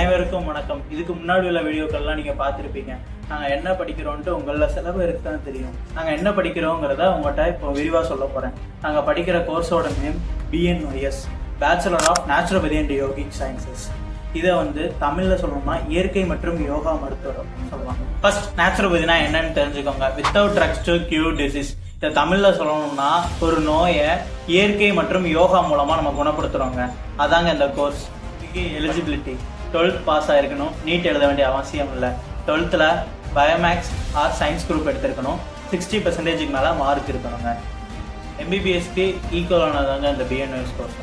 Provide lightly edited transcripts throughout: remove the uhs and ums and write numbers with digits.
அனைவருக்கும் வணக்கம். இதுக்கு முன்னாடி உள்ள வீடியோக்கள்லாம் நீங்கள் பார்த்துருப்பீங்க. நாங்கள் என்ன படிக்கிறோன்ட்டு உங்களில் சில பேருக்கு தான் தெரியும். நாங்கள் என்ன படிக்கிறோங்கிறத உங்கள்கிட்ட இப்போ விரிவாக சொல்ல போகிறேன். நாங்கள் படிக்கிற கோர்ஸோட name BNYS, bachelor of naturopathy and yogic sciences. இதை தமிழில் சொல்லணும்னா இயற்கை மற்றும் யோகா மருத்துவர் அப்படின்னு சொல்லுவாங்க. ஃபர்ஸ்ட் நேச்சுரோபதினா என்னன்னு தெரிஞ்சுக்கோங்க. Without drugs to cure disease. இதை தமிழில் சொல்லணும்னா ஒரு நோயை இயற்கை மற்றும் யோகா மூலமாக நம்ம குணப்படுத்துகிறோங்க. அதாங்க இந்த கோர்ஸ். எலிஜிபிலிட்டி 12th பாஸ் ஆகிருக்கணும். நீட் எழுத வேண்டிய அவசியம் இல்லை. 12th biomaths or science group எடுத்திருக்கணும். 60% மேலே மார்க் இருக்கணுங்க. MBBSக்கு ஈக்குவலானதாங்க இந்த BNYS கோர்ஸ்.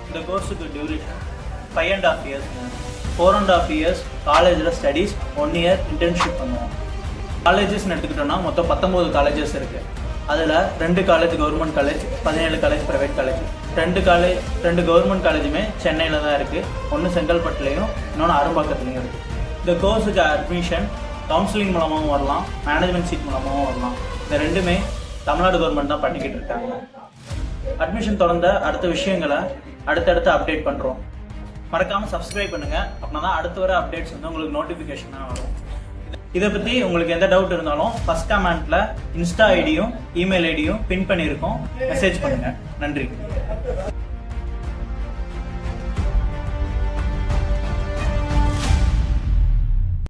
இந்த கோர்ஸுக்கு டியூரேஷன் 5.5 years. 4.5 years காலேஜில் ஸ்டடீஸ், 1 year இன்டர்ன்ஷிப் பண்ணுவோம். காலேஜஸ்ன்னு எடுத்துக்கிட்டோம்னா மொத்தம் 19 காலேஜஸ் இருக்குது. அதில் 2 college government college, 17 college private college. 2 government காலேஜுமே சென்னையில் தான் இருக்குது. ஒன்று செங்கல்பட்டுலேயும் இன்னொன்று அரும்பாக்கத்துலேயும் இருக்குது. இந்த கோர்ஸுக்கு அட்மிஷன் கவுன்சிலிங் மூலமாகவும் வரலாம், மேனேஜ்மெண்ட் சீட் மூலமாகவும் வரலாம். இந்த ரெண்டுமே தமிழ்நாடு கவர்மெண்ட் தான் பண்ணிக்கிட்டு இருக்காங்க. அட்மிஷன் தொடர்ந்த அடுத்த விஷயங்களை அடுத்தடுத்து அப்டேட் பண்ணுறோம். மறக்காமல் சப்ஸ்கிரைப் பண்ணுங்கள். அப்படின்னா தான் அடுத்து வர அப்டேட்ஸ் உங்களுக்கு நோட்டிஃபிகேஷனாக வரும். இதை பற்றி உங்களுக்கு எந்த டவுட் இருந்தாலும் ஃபர்ஸ்ட் கமெண்ட்ல இன்ஸ்டா ஐடியும் இமெயில் ஐடியும் பின் பண்ணியிருக்கோம். மெசேஜ் பண்ணுங்கள். நன்றி.